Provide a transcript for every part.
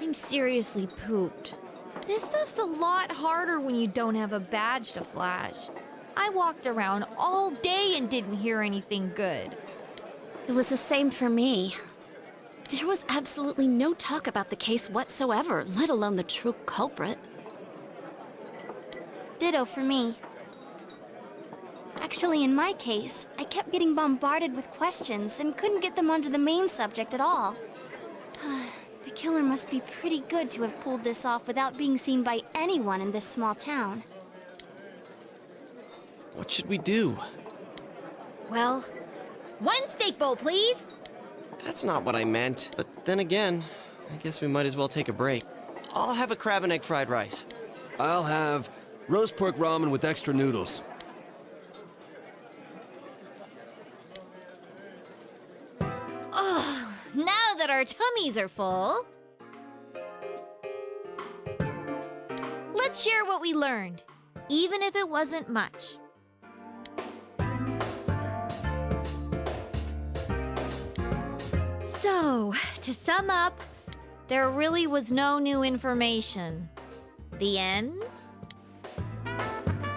I'm seriously pooped. This stuff's a lot harder when you don't have a badge to flash. I walked around all day and didn't hear anything good. It was the same for me. There was absolutely no talk about the case whatsoever, let alone the true culprit. Ditto for me. Actually, in my case, I kept getting bombarded with questions and couldn't get them onto the main subject at all. The killer must be pretty good to have pulled this off without being seen by anyone in this small town. What should we do? Well, one steak bowl, please! That's not what I meant. But then again, I guess we might as well take a break. I'll have a crab and egg fried rice. I'll have roast pork ramen with extra noodles. Now that our tummies are full, let's share what we learned, even if it wasn't much. So, to sum up, there really was no new information. The end?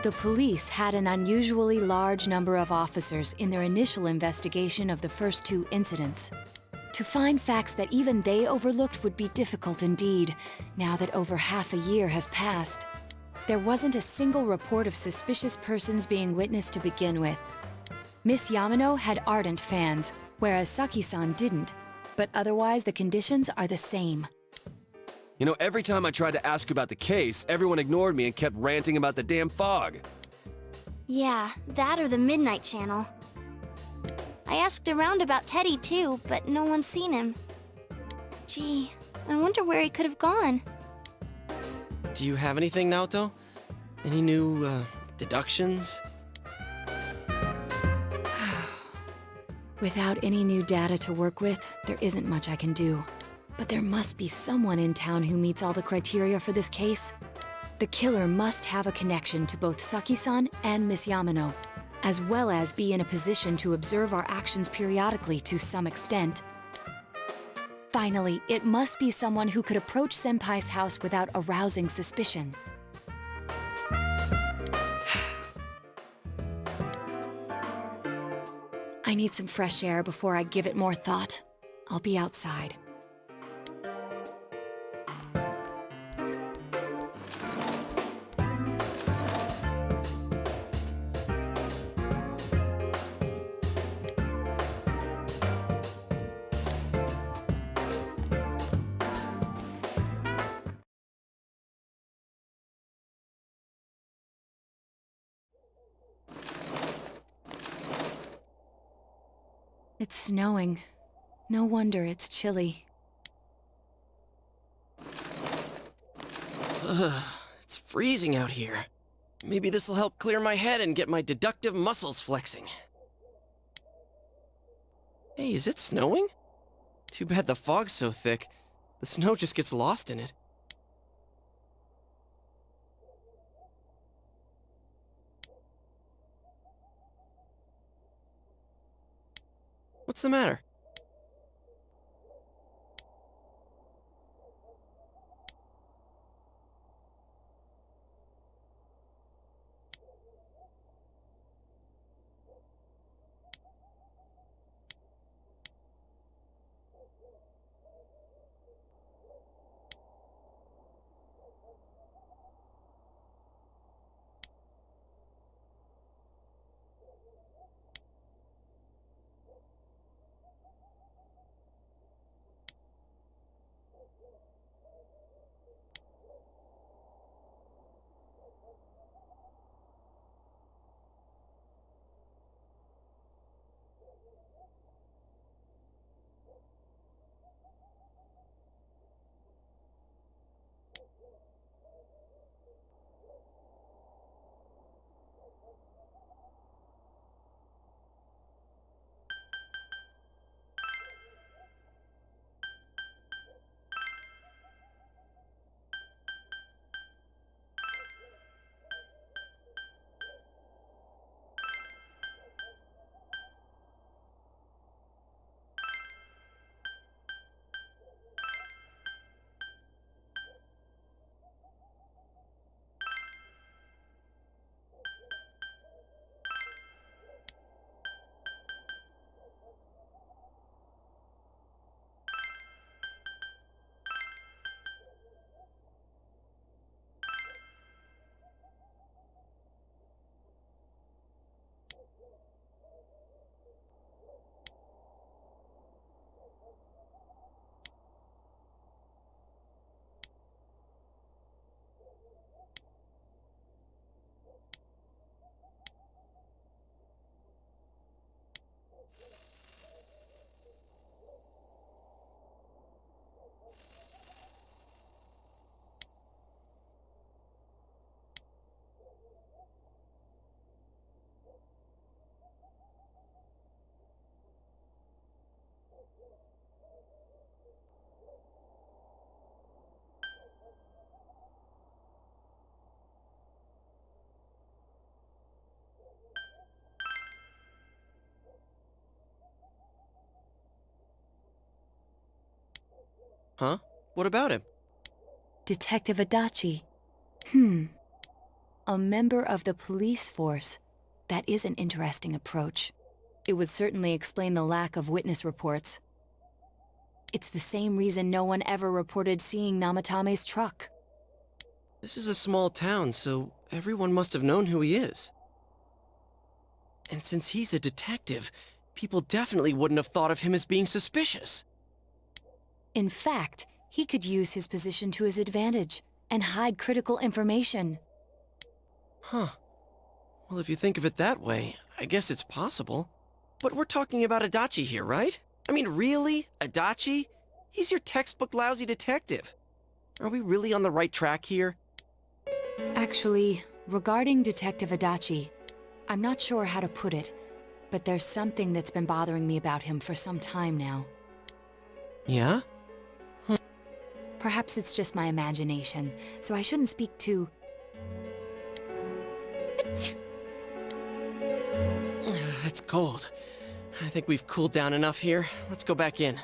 The police had an unusually large number of officers in their initial investigation of the first two incidents. To find facts that even they overlooked would be difficult indeed, now that over half a year has passed. There wasn't a single report of suspicious persons being witnessed to begin with. Miss Yamano had ardent fans, whereas Saki-san didn't, but otherwise the conditions are the same. You know, every time I tried to ask about the case, everyone ignored me and kept ranting about the damn fog. Yeah, that or the Midnight Channel. I asked around about Teddy too, but no one's seen him. Gee, I wonder where he could have gone. Do you have anything, Naoto? Any new, deductions? Without any new data to work with, there isn't much I can do. But there must be someone in town who meets all the criteria for this case. The killer must have a connection to both Saki-san and Miss Yamano, as well as be in a position to observe our actions periodically to some extent. Finally, it must be someone who could approach Senpai's house without arousing suspicion. I need some fresh air before I give it more thought. I'll be outside. It's snowing. No wonder it's chilly. Ugh, it's freezing out here. Maybe this'll help clear my head and get my deductive muscles flexing. Hey, is it snowing? Too bad the fog's so thick. The snow just gets lost in it. What's the matter? Huh? What about him? Detective Adachi. A member of the police force. That is an interesting approach. It would certainly explain the lack of witness reports. It's the same reason no one ever reported seeing Namatame's truck. This is a small town, so everyone must have known who he is. And since he's a detective, people definitely wouldn't have thought of him as being suspicious. In fact, he could use his position to his advantage and hide critical information. Huh. Well, if you think of it that way, I guess it's possible. But we're talking about Adachi here, right? I mean, really? Adachi? He's your textbook lousy detective. Are we really on the right track here? Actually, Regarding Detective Adachi, I'm not sure how to put it, but there's something that's been bothering me about him for some time now. Yeah? Perhaps it's just my imagination, so I shouldn't speak too... It's cold. I think we've cooled down enough here. Let's go back in.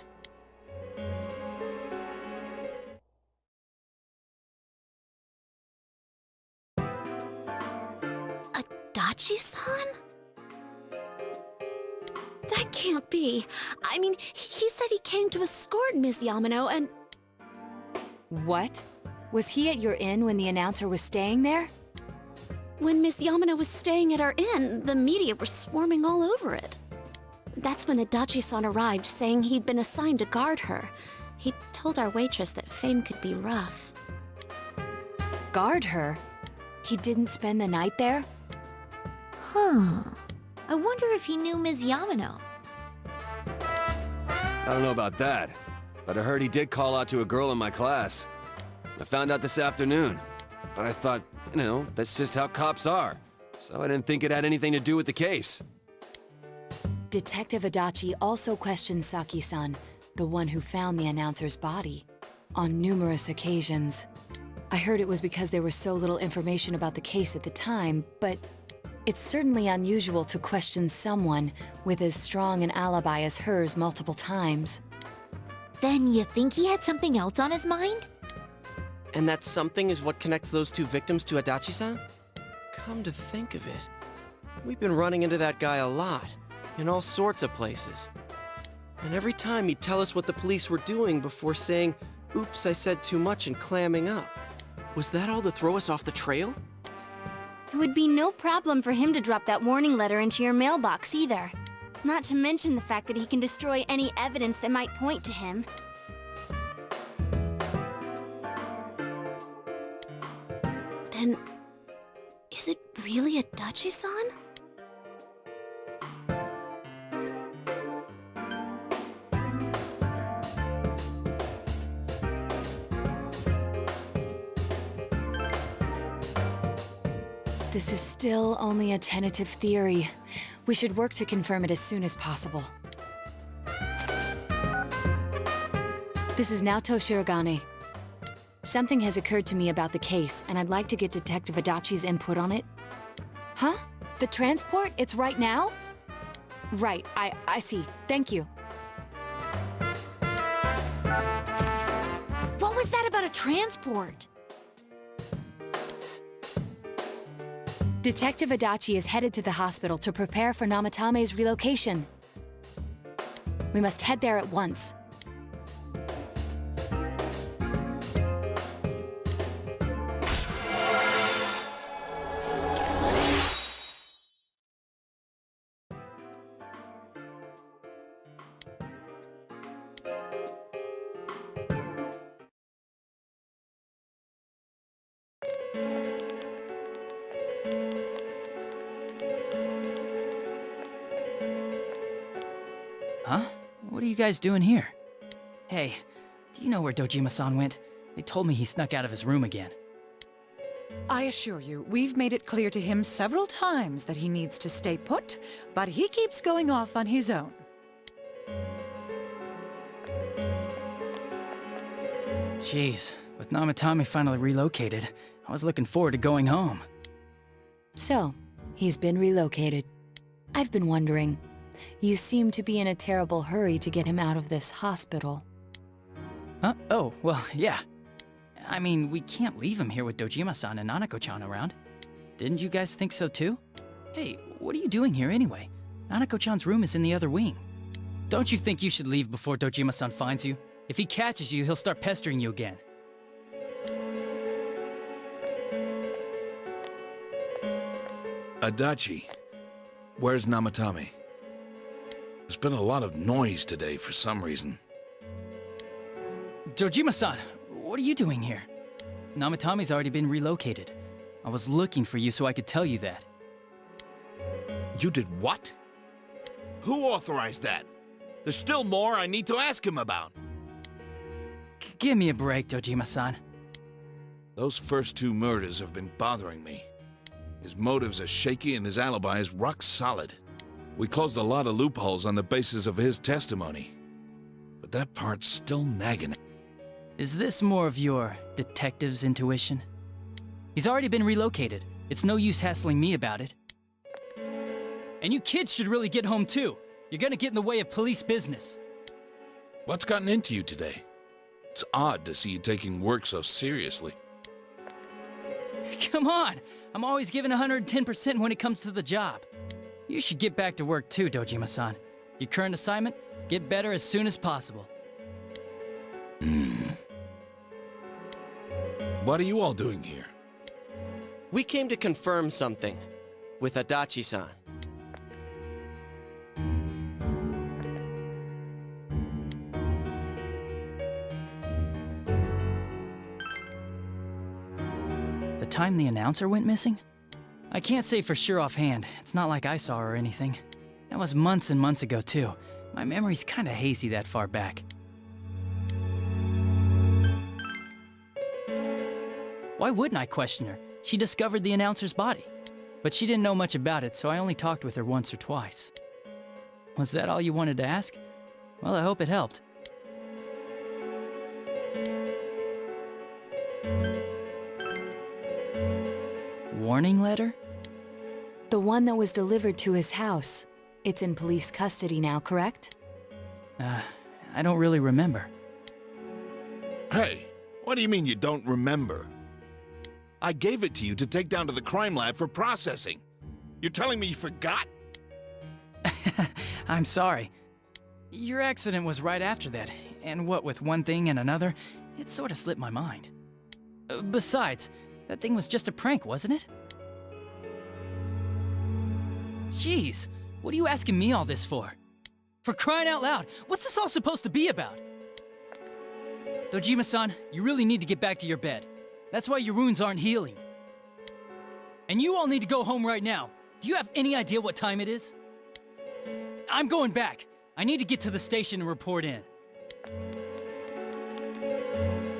Adachi-san? That can't be. I mean, he said he came to escort Ms. Yamano and... What? Was he at your inn when the announcer was staying there? When Miss Yamano was staying at our inn, the media were swarming all over it. That's when Adachi-san arrived, saying he'd been assigned to guard her. He told our waitress that fame could be rough. Guard her? He didn't spend the night there? Huh. I wonder if he knew Ms. Yamano. I don't know about that, but I heard he did call out to a girl in my class. I found out this afternoon, but I thought, that's just how cops are. So I didn't think it had anything to do with the case. Detective Adachi also questioned Saki-san, the one who found the announcer's body, on numerous occasions. I heard it was because there was so little information about the case at the time, but it's certainly unusual to question someone with as strong an alibi as hers multiple times. Then you think he had something else on his mind? And that something is what connects those two victims to Adachi-san? Come to think of it, we've been running into that guy a lot, in all sorts of places. And every time he'd tell us what the police were doing before saying, "Oops, I said too much," and clamming up. Was that all to throw us off the trail? It would be no problem for him to drop that warning letter into your mailbox either. Not to mention the fact that he can destroy any evidence that might point to him. Then, is it really Adachi-san? This is still only a tentative theory. We should work to confirm it as soon as possible. This is Naoto Shirogane. Something has occurred to me about the case, and I'd like to get Detective Adachi's input on it. Huh? The transport? It's right now? Right, I see. Thank you. What was that about a transport? Detective Adachi is headed to the hospital to prepare for Namatame's relocation. We must head there at once. Huh? What are you guys doing here? Hey, do you know where Dojima-san went? They told me he snuck out of his room again. I assure you, we've made it clear to him several times that he needs to stay put, but he keeps going off on his own. Jeez, with Namatame finally relocated, I was looking forward to going home. So, he's been relocated. I've been wondering, you seem to be in a terrible hurry to get him out of this hospital. Huh? Oh, well, yeah. I mean, we can't leave him here with Dojima-san and Nanako-chan around. Didn't you guys think so too? Hey, what are you doing here anyway? Nanako-chan's room is in the other wing. Don't you think you should leave before Dojima-san finds you? If he catches you, he'll start pestering you again. Adachi, where's Namatame? There's been a lot of noise today for some reason. Dojima-san, what are you doing here? Namatame's already been relocated. I was looking for you so I could tell you that. You did what? Who authorized that? There's still more I need to ask him about. Give me a break, Dojima-san. Those first two murders have been bothering me. His motives are shaky and his alibi is rock solid. We closed a lot of loopholes on the basis of his testimony. But that part's still nagging. Is this more of your detective's intuition? He's already been relocated. It's no use hassling me about it. And you kids should really get home too. You're gonna get in the way of police business. What's gotten into you today? It's odd to see you taking work so seriously. Come on! I'm always giving 110% when it comes to the job. You should get back to work too, Dojima-san. Your current assignment? Get better as soon as possible. What are you all doing here? We came to confirm something with Adachi-san. The time the announcer went missing? I can't say for sure offhand. It's not like I saw her or anything. That was months and months ago, too. My memory's kinda hazy that far back. Why wouldn't I question her? She discovered the announcer's body. But she didn't know much about it, so I only talked with her once or twice. Was that all you wanted to ask? Well, I hope it helped. Warning letter? The one that was delivered to his house. It's in police custody now, correct? I don't really remember. Hey, what do you mean you don't remember? I gave it to you to take down to the crime lab for processing. You're telling me you forgot? I'm sorry. Your accident was right after that, and what with one thing and another, it sort of slipped my mind. Besides, that thing was just a prank, wasn't it? Jeez, what are you asking me all this for? For crying out loud, what's this all supposed to be about? Dojima-san, you really need to get back to your bed. That's why your wounds aren't healing. And you all need to go home right now. Do you have any idea what time it is? I'm going back. I need to get to the station and report in.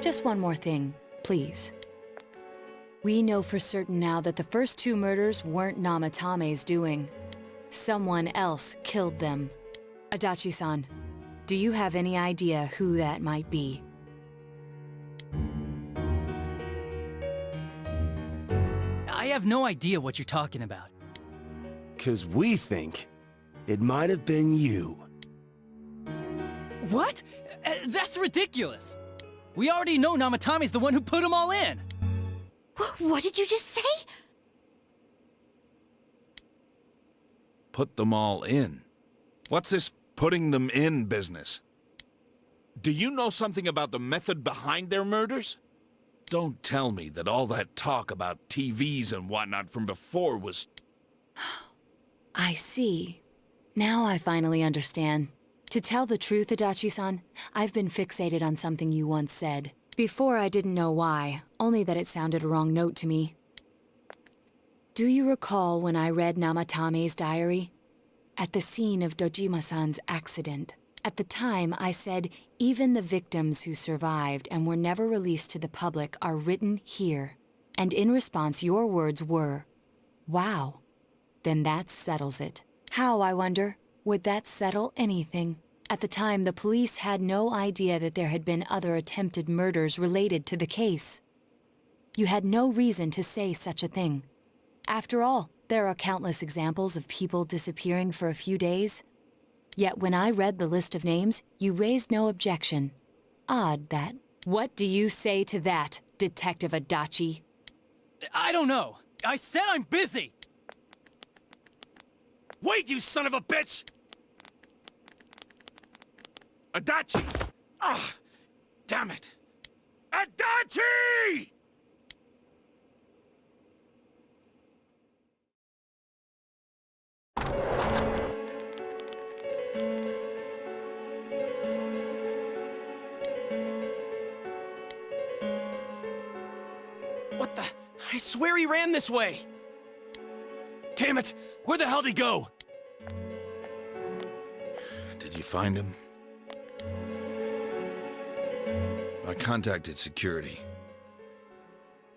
Just one more thing, please. We know for certain now that the first two murders weren't Namatame's doing. Someone else killed them. Adachi-san, do you have any idea who that might be? I have no idea what you're talking about. 'Cause we think it might have been you. What? That's ridiculous! We already know Namatame's the one who put them all in! What did you just say? Put them all in. What's this putting them in business? Do you know something about the method behind their murders? Don't tell me that all that talk about TVs and whatnot from before was... I see. Now I finally understand. To tell the truth, Adachi-san, I've been fixated on something you once said. Before I didn't know why, only that it sounded a wrong note to me. Do you recall when I read Namatame's diary? At the scene of Dojima-san's accident. At the time, I said, even the victims who survived and were never released to the public are written here. And in response, your words were, wow. Then that settles it. How, I wonder, would that settle anything? At the time, the police had no idea that there had been other attempted murders related to the case. You had no reason to say such a thing. After all, there are countless examples of people disappearing for a few days. Yet when I read the list of names, you raised no objection. Odd that. What do you say to that, Detective Adachi? I don't know. I said I'm busy! Wait, you son of a bitch! Adachi! Ah, damn it! Adachi! What the? I swear he ran this way! Damn it! Where the hell did he go? Did you find him? I contacted security.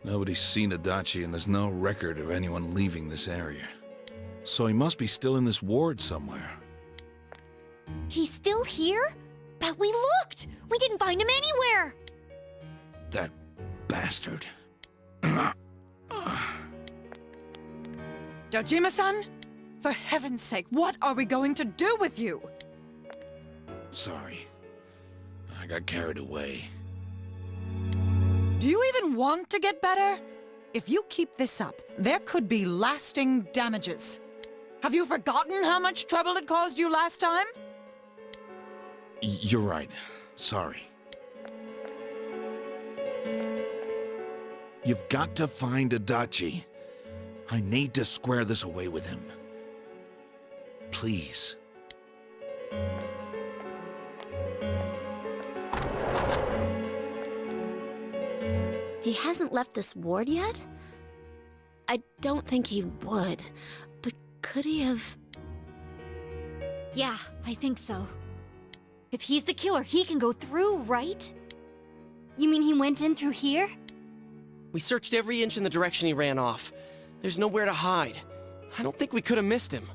Nobody's seen Adachi, and there's no record of anyone leaving this area. So he must be still in this ward somewhere. He's still here? But we looked! We didn't find him anywhere! That bastard. Dojima-san? For heaven's sake, what are we going to do with you? Sorry. I got carried away. Do you even want to get better? If you keep this up, there could be lasting damages. Have you forgotten how much trouble it caused you last time? You're right. Sorry. You've got to find Adachi. I need to square this away with him. Please. He hasn't left this ward yet? I don't think he would, but could he have... Yeah, I think so. If he's the killer, he can go through, right? You mean he went in through here? We searched every inch in the direction he ran off. There's nowhere to hide. I don't think we could have missed him.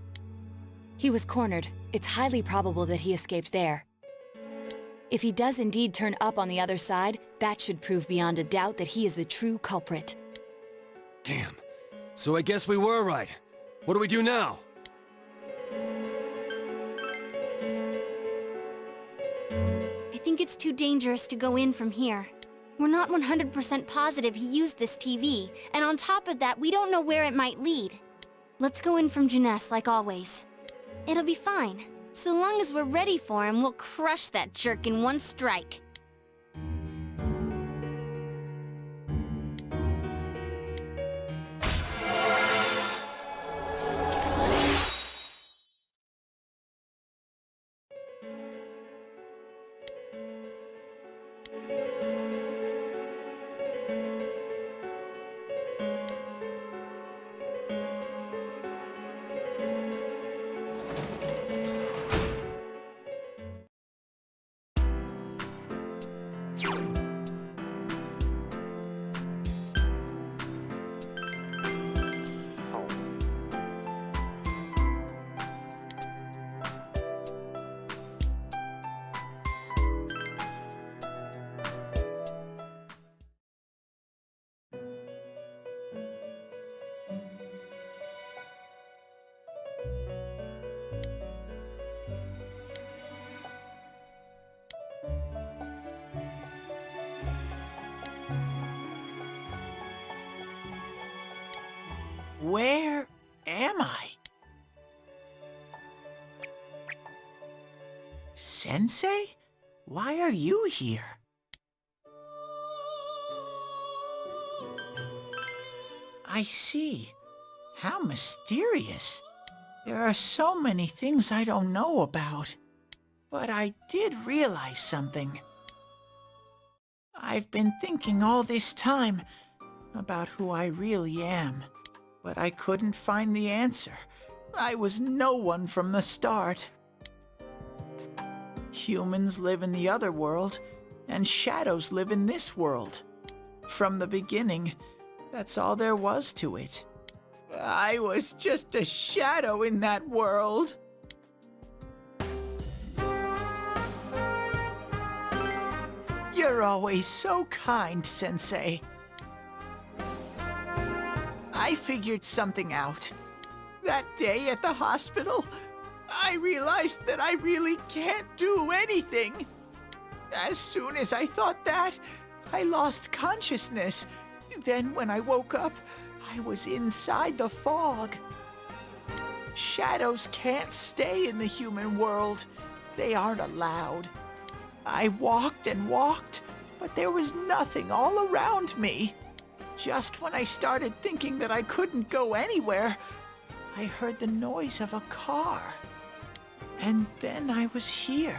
He was cornered. It's highly probable that he escaped there. If he does indeed turn up on the other side, that should prove beyond a doubt that he is the true culprit. Damn. So I guess we were right. What do we do now? I think it's too dangerous to go in from here. We're not 100% positive he used this TV, and on top of that, we don't know where it might lead. Let's go in from Jeunesse like always. It'll be fine. So long as we're ready for him, we'll crush that jerk in one strike. Where am I? Sensei? Why are you here? I see. How mysterious. There are so many things I don't know about. But I did realize something. I've been thinking all this time about who I really am. But I couldn't find the answer. I was no one from the start. Humans live in the other world, and shadows live in this world. From the beginning, that's all there was to it. I was just a shadow in that world. You're always so kind, Sensei. I figured something out. That day at the hospital, I realized that I really can't do anything. As soon as I thought that, I lost consciousness. Then when I woke up, I was inside the fog. Shadows can't stay in the human world. They aren't allowed. I walked and walked, but there was nothing all around me. Just when I started thinking that I couldn't go anywhere, I heard the noise of a car. And then I was here.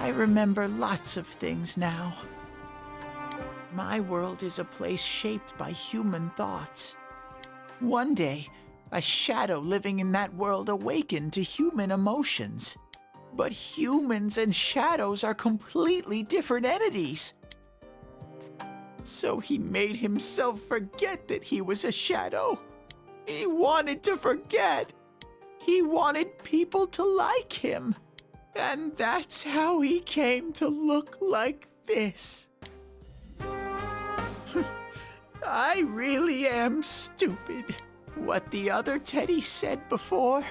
I remember lots of things now. My world is a place shaped by human thoughts. One day, a shadow living in that world awakened to human emotions. But humans and shadows are completely different entities. So he made himself forget that he was a shadow. He wanted to forget. He wanted people to like him. And that's how he came to look like this. I really am stupid. What the other Teddy said before,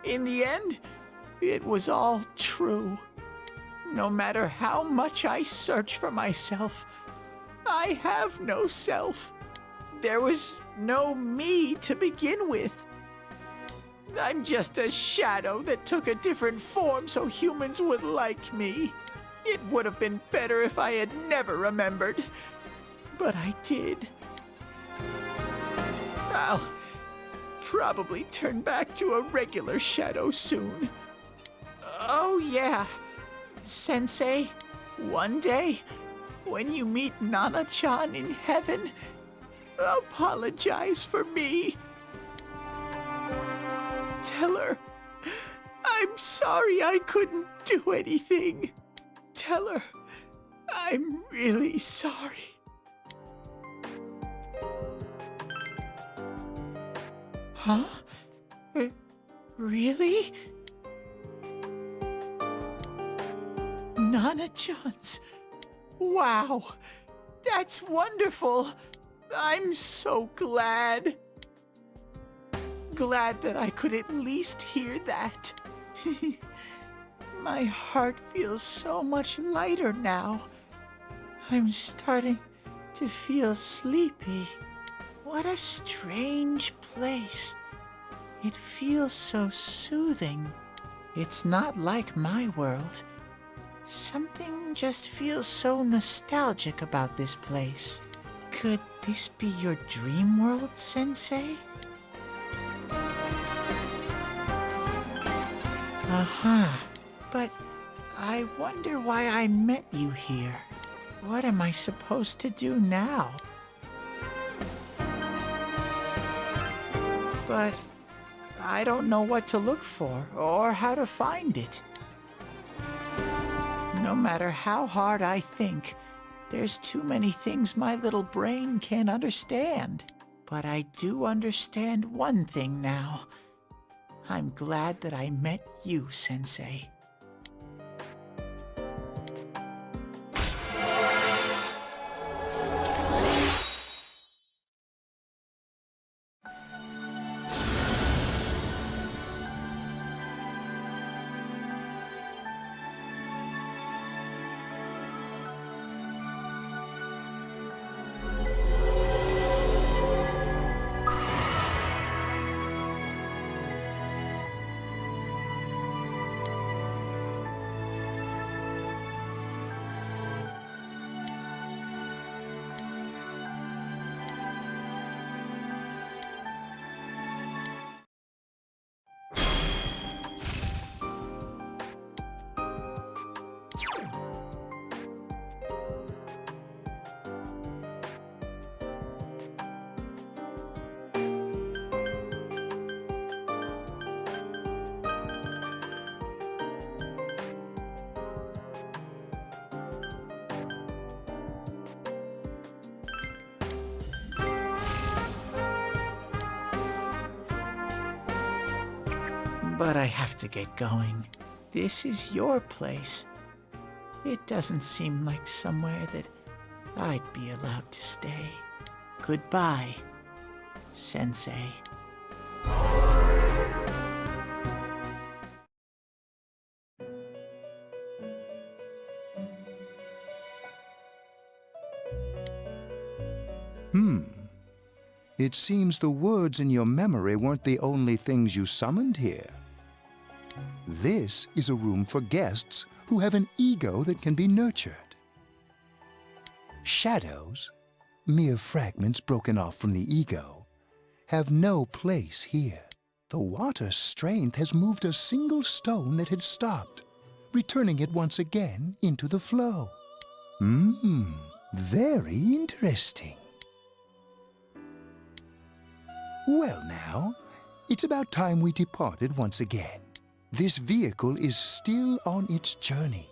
in the end, it was all true. No matter how much I search for myself, I have no self. There was no me to begin with. I'm just a shadow that took a different form so humans would like me. It would have been better if I had never remembered, but I did. I'll probably turn back to a regular shadow soon. Oh yeah, Sensei, one day, when you meet Nana-chan in heaven, apologize for me. Tell her, I'm sorry I couldn't do anything. Tell her, I'm really sorry. Huh? Really? Nana-chan's. Wow, that's wonderful. I'm so glad. Glad that I could at least hear that. My heart feels so much lighter now. I'm starting to feel sleepy. What a strange place. It feels so soothing. It's not like my world. Something just feels so nostalgic about this place. Could this be your dream world, Sensei? Uh-huh. But I wonder why I met you here. What am I supposed to do now? But I don't know what to look for or how to find it. No matter how hard I think, there's too many things my little brain can't understand. But I do understand one thing now. I'm glad that I met you, Sensei. But I have to get going. This is your place. It doesn't seem like somewhere that I'd be allowed to stay. Goodbye, Sensei. It seems the words in your memory weren't the only things you summoned here. This is a room for guests who have an ego that can be nurtured. Shadows, mere fragments broken off from the ego, have no place here. The water's strength has moved a single stone that had stopped, returning it once again into the flow. Very interesting. Well now, it's about time we departed once again. This vehicle is still on its journey.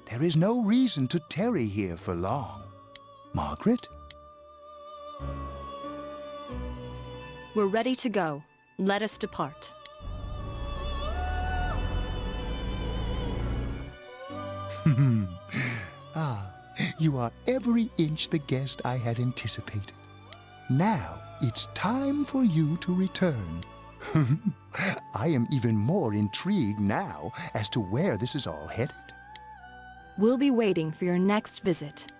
There is no reason to tarry here for long. Margaret? We're ready to go. Let us depart. You are every inch the guest I had anticipated. Now it's time for you to return. I am even more intrigued now as to where this is all headed. We'll be waiting for your next visit.